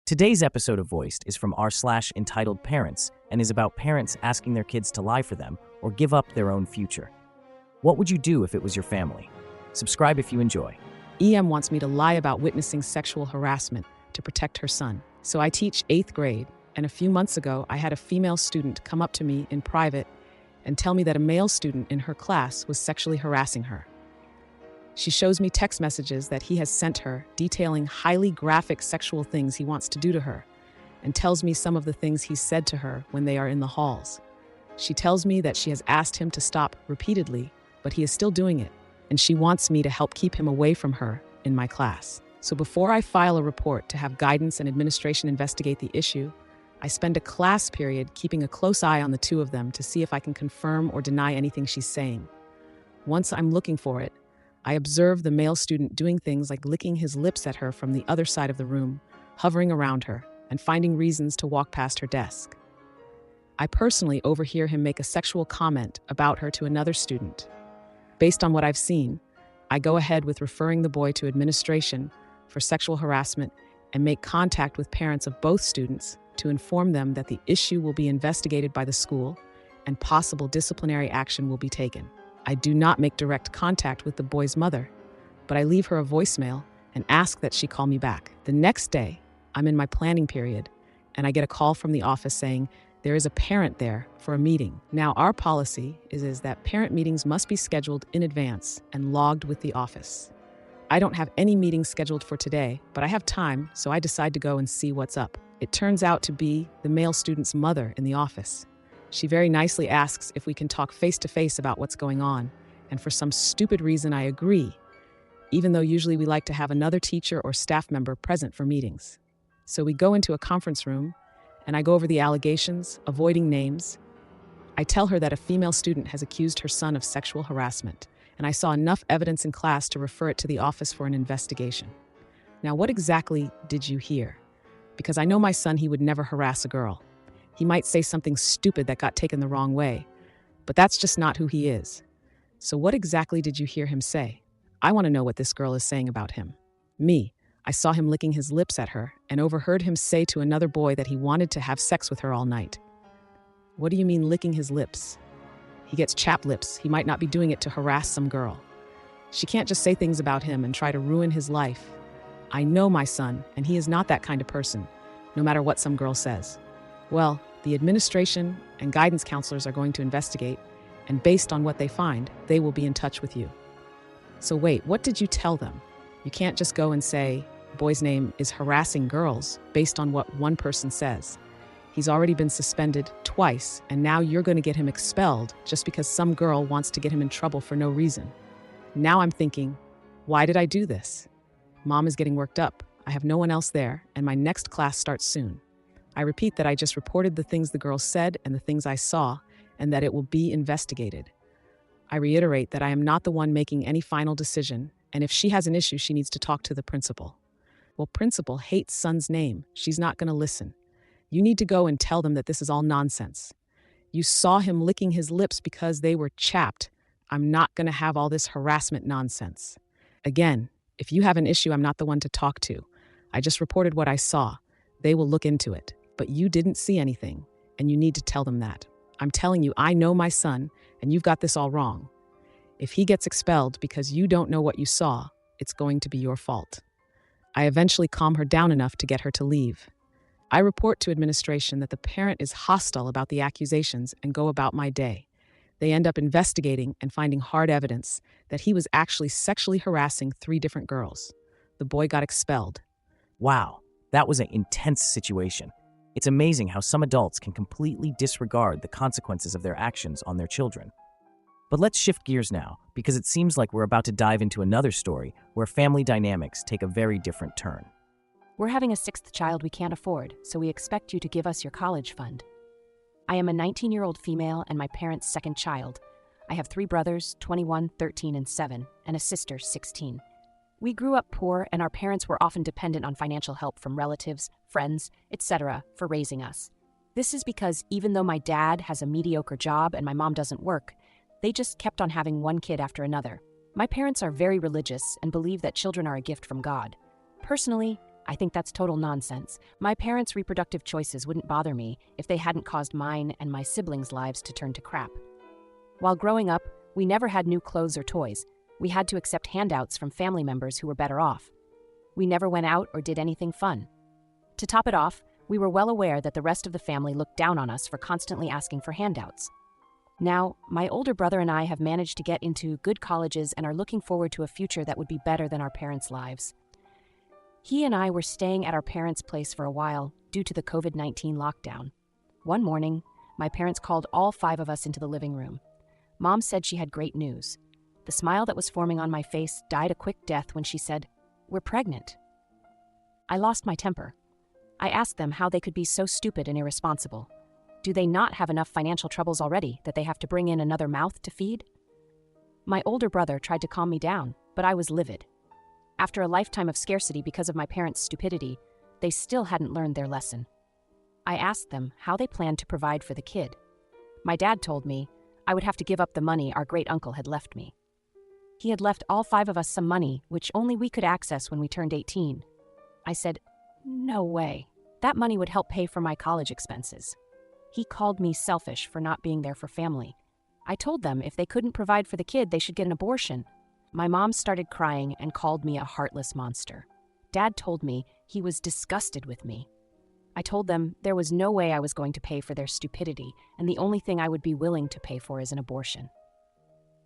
Today's episode of Voiced is from r/entitled parents and is about parents asking their kids to lie for them or give up their own future. What would you do if it was your family? Subscribe if you enjoy. EM wants me to lie about witnessing sexual harassment to protect her son. So I teach 8th grade, and a few months ago I had a female student come up to me in private and tell me that a male student in her class was sexually harassing her. She shows me text messages that he has sent her detailing highly graphic sexual things he wants to do to her, and tells me some of the things he's said to her when they are in the halls. She tells me that she has asked him to stop repeatedly, but he is still doing it, and she wants me to help keep him away from her in my class. So before I file a report to have guidance and administration investigate the issue, I spend a class period keeping a close eye on the two of them to see if I can confirm or deny anything she's saying. Once I'm looking for it, I observe the male student doing things like licking his lips at her from the other side of the room, hovering around her, and finding reasons to walk past her desk. I personally overhear him make a sexual comment about her to another student. Based on what I've seen, I go ahead with referring the boy to administration for sexual harassment and make contact with parents of both students to inform them that the issue will be investigated by the school and possible disciplinary action will be taken. I do not make direct contact with the boy's mother, but I leave her a voicemail and ask that she call me back. The next day, I'm in my planning period, and I get a call from the office saying there is a parent there for a meeting. Now, our policy is that parent meetings must be scheduled in advance and logged with the office. I don't have any meetings scheduled for today, but I have time, so I decide to go and see what's up. It turns out to be the male student's mother in the office. She very nicely asks if we can talk face-to-face about what's going on, and for some stupid reason I agree, even though usually we like to have another teacher or staff member present for meetings. So we go into a conference room, and I go over the allegations, avoiding names. I tell her that a female student has accused her son of sexual harassment, and I saw enough evidence in class to refer it to the office for an investigation. Now, what exactly did you hear? Because I know my son, he would never harass a girl. He might say something stupid that got taken the wrong way, but that's just not who he is. So what exactly did you hear him say? I want to know what this girl is saying about him. Me, I saw him licking his lips at her and overheard him say to another boy that he wanted to have sex with her all night. What do you mean licking his lips? He gets chapped lips. He might not be doing it to harass some girl. She can't just say things about him and try to ruin his life. I know my son, and he is not that kind of person, no matter what some girl says. Well, the administration and guidance counselors are going to investigate, and based on what they find, they will be in touch with you. So wait, what did you tell them? You can't just go and say, boy's name is harassing girls based on what one person says. He's already been suspended twice, and now you're going to get him expelled just because some girl wants to get him in trouble for no reason. Now I'm thinking, why did I do this? Mom is getting worked up. I have no one else there, and my next class starts soon. I repeat that I just reported the things the girl said and the things I saw, and that it will be investigated. I reiterate that I am not the one making any final decision, and if she has an issue, she needs to talk to the principal. Well, principal hates son's name. She's not going to listen. You need to go and tell them that this is all nonsense. You saw him licking his lips because they were chapped. I'm not going to have all this harassment nonsense. Again, if you have an issue, I'm not the one to talk to. I just reported what I saw. They will look into it. But you didn't see anything, and you need to tell them that. I'm telling you, I know my son, and you've got this all wrong. If he gets expelled because you don't know what you saw, it's going to be your fault. I eventually calm her down enough to get her to leave. I report to administration that the parent is hostile about the accusations and go about my day. They end up investigating and finding hard evidence that he was actually sexually harassing 3 different girls. The boy got expelled. Wow, that was an intense situation. It's amazing how some adults can completely disregard the consequences of their actions on their children. But let's shift gears now, because it seems like we're about to dive into another story where family dynamics take a very different turn. We're having a 6th child we can't afford, so we expect you to give us your college fund. I am a 19-year-old female and my parents' 2nd child. I have 3 brothers, 21, 13, and 7, and a sister, 16. We grew up poor, and our parents were often dependent on financial help from relatives, friends, etc. for raising us. This is because even though my dad has a mediocre job and my mom doesn't work, they just kept on having one kid after another. My parents are very religious and believe that children are a gift from God. Personally, I think that's total nonsense. My parents' reproductive choices wouldn't bother me if they hadn't caused mine and my siblings' lives to turn to crap. While growing up, we never had new clothes or toys. We had to accept handouts from family members who were better off. We never went out or did anything fun. To top it off, we were well aware that the rest of the family looked down on us for constantly asking for handouts. Now, my older brother and I have managed to get into good colleges and are looking forward to a future that would be better than our parents' lives. He and I were staying at our parents' place for a while due to the COVID-19 lockdown. One morning, my parents called all 5 of us into the living room. Mom said she had great news. The smile that was forming on my face died a quick death when she said, "We're pregnant." I lost my temper. I asked them how they could be so stupid and irresponsible. Do they not have enough financial troubles already that they have to bring in another mouth to feed? My older brother tried to calm me down, but I was livid. After a lifetime of scarcity because of my parents' stupidity, they still hadn't learned their lesson. I asked them how they planned to provide for the kid. My dad told me I would have to give up the money our great-uncle had left me. He had left all 5 of us some money, which only we could access when we turned 18. I said, "No way. That money would help pay for my college expenses." He called me selfish for not being there for family. I told them if they couldn't provide for the kid, they should get an abortion. My mom started crying and called me a heartless monster. Dad told me he was disgusted with me. I told them there was no way I was going to pay for their stupidity, and the only thing I would be willing to pay for is an abortion.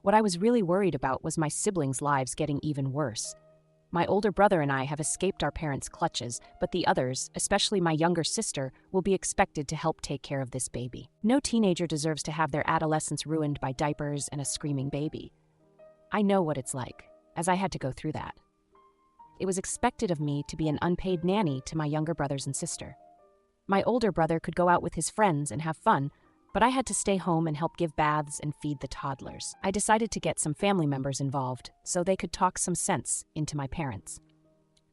What I was really worried about was my siblings' lives getting even worse. My older brother and I have escaped our parents' clutches, but the others, especially my younger sister, will be expected to help take care of this baby. No teenager deserves to have their adolescence ruined by diapers and a screaming baby. I know what it's like, as I had to go through that. It was expected of me to be an unpaid nanny to my younger brothers and sister. My older brother could go out with his friends and have fun, but I had to stay home and help give baths and feed the toddlers. I decided to get some family members involved so they could talk some sense into my parents.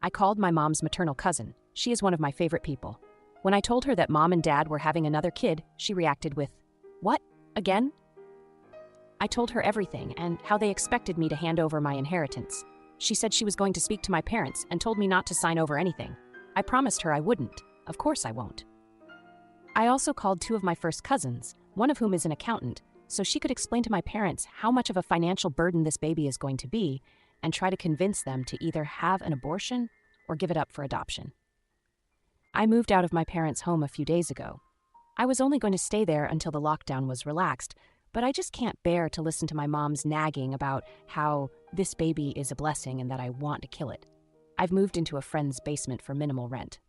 I called my mom's maternal cousin. She is one of my favorite people. When I told her that mom and dad were having another kid, she reacted with, "What? Again?" I told her everything and how they expected me to hand over my inheritance. She said she was going to speak to my parents and told me not to sign over anything. I promised her I wouldn't. Of course I won't. I also called 2 of my first cousins, one of whom is an accountant, so she could explain to my parents how much of a financial burden this baby is going to be and try to convince them to either have an abortion or give it up for adoption. I moved out of my parents' home a few days ago. I was only going to stay there until the lockdown was relaxed, but I just can't bear to listen to my mom's nagging about how this baby is a blessing and that I want to kill it. I've moved into a friend's basement for minimal rent.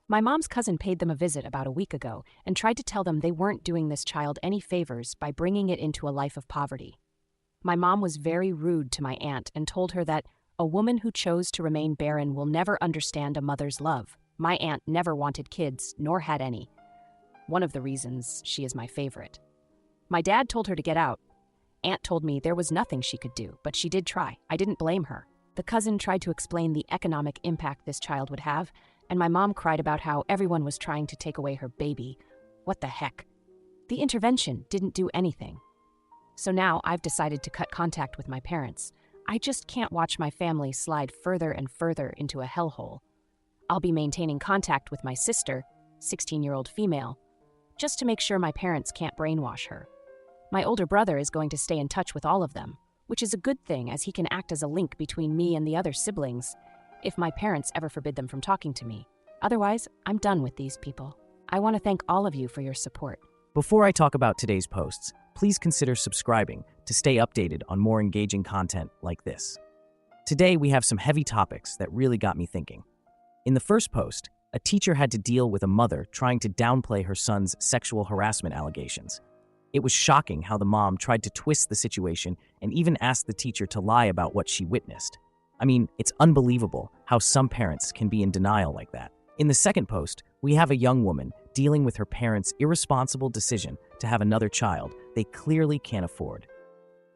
My mom's cousin paid them a visit about a week ago and tried to tell them they weren't doing this child any favors by bringing it into a life of poverty. My mom was very rude to my aunt and told her that a woman who chose to remain barren will never understand a mother's love. My aunt never wanted kids, nor had any. One of the reasons she is my favorite. My dad told her to get out. Aunt told me there was nothing she could do, but she did try. I didn't blame her. The cousin tried to explain the economic impact this child would have, and my mom cried about how everyone was trying to take away her baby. What the heck? The intervention didn't do anything. So now I've decided to cut contact with my parents. I just can't watch my family slide further and further into a hellhole. I'll be maintaining contact with my sister, 16-year-old female, just to make sure my parents can't brainwash her. My older brother is going to stay in touch with all of them, which is a good thing as he can act as a link between me and the other siblings, if my parents ever forbid them from talking to me. Otherwise, I'm done with these people. I want to thank all of you for your support. Before I talk about today's posts, please consider subscribing to stay updated on more engaging content like this. Today, we have some heavy topics that really got me thinking. In the first post, a teacher had to deal with a mother trying to downplay her son's sexual harassment allegations. It was shocking how the mom tried to twist the situation and even asked the teacher to lie about what she witnessed. I mean, it's unbelievable how some parents can be in denial like that. In the second post, we have a young woman dealing with her parents' irresponsible decision to have another child they clearly can't afford.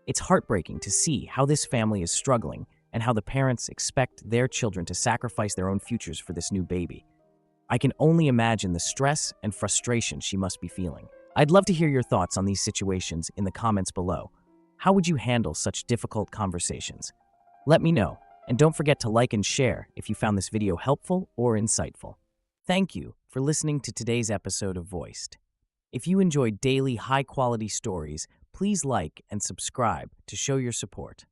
It's heartbreaking to see how this family is struggling and how the parents expect their children to sacrifice their own futures for this new baby. I can only imagine the stress and frustration she must be feeling. I'd love to hear your thoughts on these situations in the comments below. How would you handle such difficult conversations? Let me know. And don't forget to like and share if you found this video helpful or insightful. Thank you for listening to today's episode of Voiced. If you enjoy daily, high-quality stories, please like and subscribe to show your support.